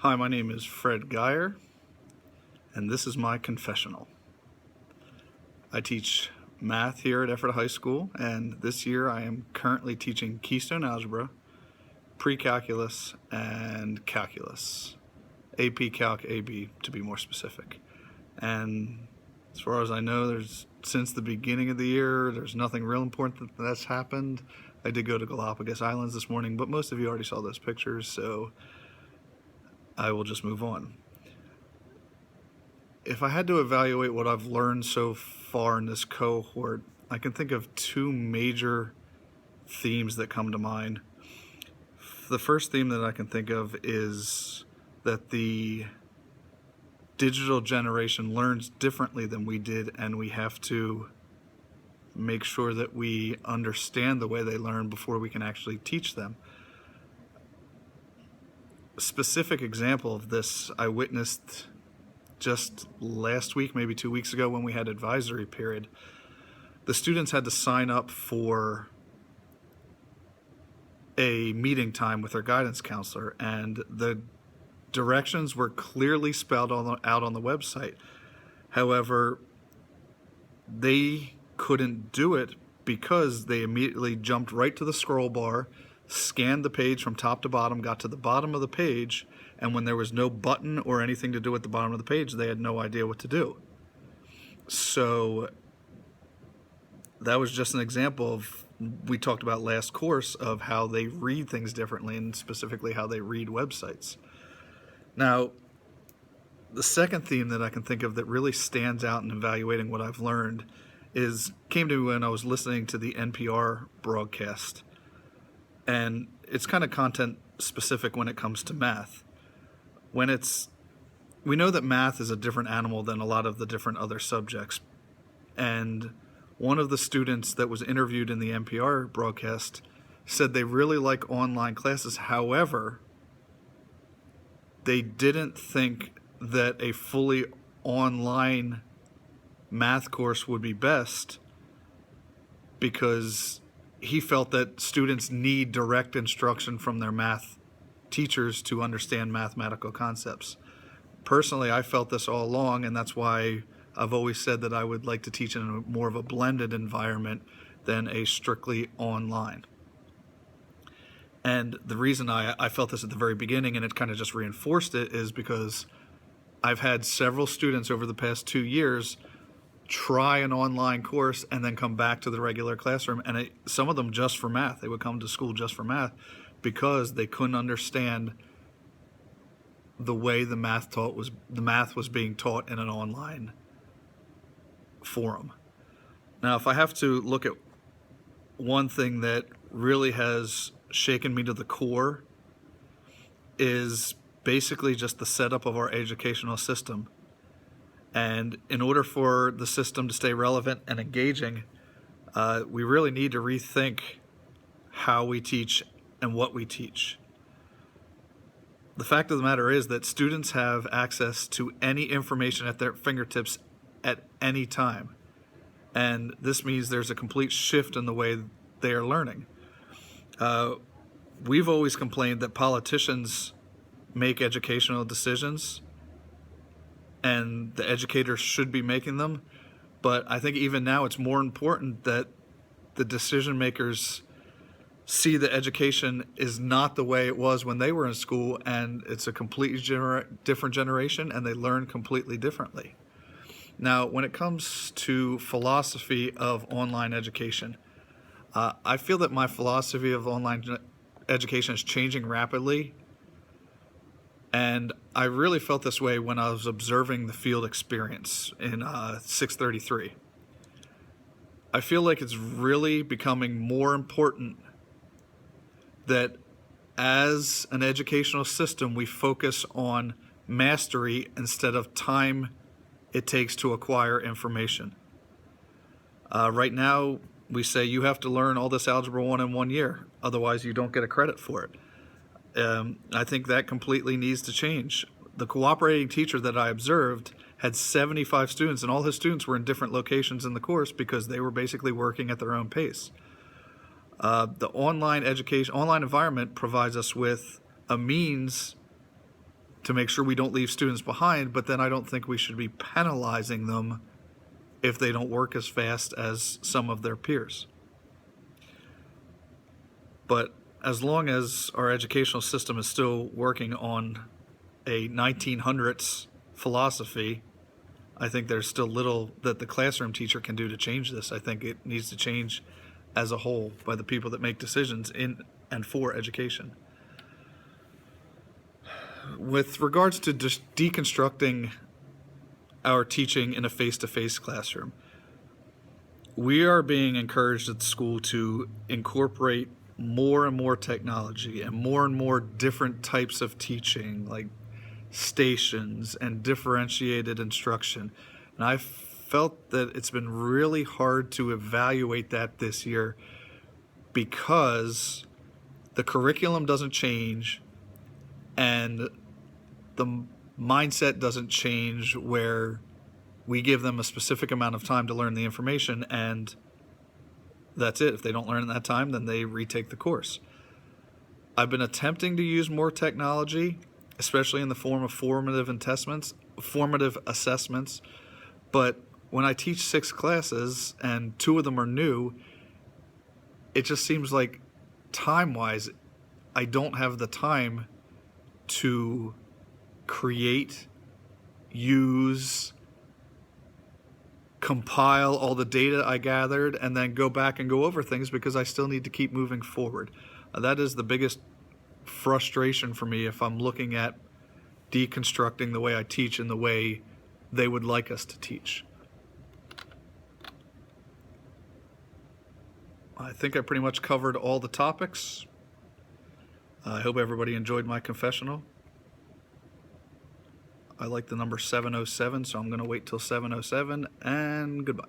Hi, my name is Fred Geyer, and this is my confessional. I teach math here at Effort High School, and this year I am currently teaching Keystone Algebra, Pre-Calculus, and Calculus. AP Calc, AB to be more specific. And as far as I know, since the beginning of the year, there's nothing real important that's happened. I did go to Galapagos Islands this morning, but most of you already saw those pictures, so I will just move on. If I had to evaluate what I've learned so far in this cohort, I can think of two major themes that come to mind. The first theme that I can think of is that the digital generation learns differently than we did, and we have to make sure that we understand the way they learn before we can actually teach them. A specific example of this I witnessed just last week, maybe 2 weeks ago, when we had advisory period. The students had to sign up for a meeting time with their guidance counselor, and the directions were clearly spelled out on the website. However, they couldn't do it because they immediately jumped right to the scroll bar, scanned the page from top to bottom, got to the bottom of the page, and when there was no button or anything to do at the bottom of the page, they had no idea what to do. So that was just an example of, we talked about last course, of how they read things differently, and specifically how they read websites. Now, the second theme that I can think of that really stands out in evaluating what I've learned came to me when I was listening to the NPR broadcast. And it's kind of content specific when it comes to math. We know that math is a different animal than a lot of the different other subjects. And one of the students that was interviewed in the NPR broadcast said they really like online classes. However, they didn't think that a fully online math course would be best, because he felt that students need direct instruction from their math teachers to understand mathematical concepts. Personally, I felt this all along, and that's why I've always said that I would like to teach in more of a blended environment than a strictly online. And the reason I felt this at the very beginning, and it kind of just reinforced it, is because I've had several students over the past 2 years try an online course and then come back to the regular classroom, and some of them just for math. They would come to school just for math because they couldn't understand the way the math was being taught in an online forum. Now, if I have to look at one thing that really has shaken me to the core, is basically just the setup of our educational system. And in order for the system to stay relevant and engaging, we really need to rethink how we teach and what we teach. The fact of the matter is that students have access to any information at their fingertips at any time. And this means there's a complete shift in the way they are learning. We've always complained that politicians make educational decisions, and the educators should be making them. But I think even now it's more important that the decision makers see that education is not the way it was when they were in school, and it's a completely different generation, and they learn completely differently. Now, when it comes to philosophy of online education, I feel that my philosophy of online education is changing rapidly. And I really felt this way when I was observing the field experience in 633. I feel like it's really becoming more important that as an educational system, we focus on mastery instead of time it takes to acquire information. Right now, we say you have to learn all this Algebra 1 in 1 year, otherwise you don't get a credit for it. I think that completely needs to change. The cooperating teacher that I observed had 75 students, and all his students were in different locations in the course because they were basically working at their own pace. The online environment provides us with a means to make sure we don't leave students behind, but then I don't think we should be penalizing them if they don't work as fast as some of their peers. But as long as our educational system is still working on a 1900s philosophy, I think there's still little that the classroom teacher can do to change this. I think it needs to change as a whole by the people that make decisions in and for education. With regards to just deconstructing our teaching in a face-to-face classroom, we are being encouraged at the school to incorporate more and more technology and more different types of teaching, like stations and differentiated instruction. And I felt that it's been really hard to evaluate that this year because the curriculum doesn't change and the mindset doesn't change, where we give them a specific amount of time to learn the information and that's it. If they don't learn in that time, then they retake the course. I've been attempting to use more technology, especially in the form of formative assessments, but when I teach 6 classes and 2 of them are new, it just seems like time-wise, I don't have the time to create, use, compile all the data I gathered, and then go back and go over things because I still need to keep moving forward. That is the biggest frustration for me if I'm looking at deconstructing the way I teach and the way they would like us to teach. I think I pretty much covered all the topics. I hope everybody enjoyed my confessional. I like the number 707, so I'm going to wait till 707, and goodbye.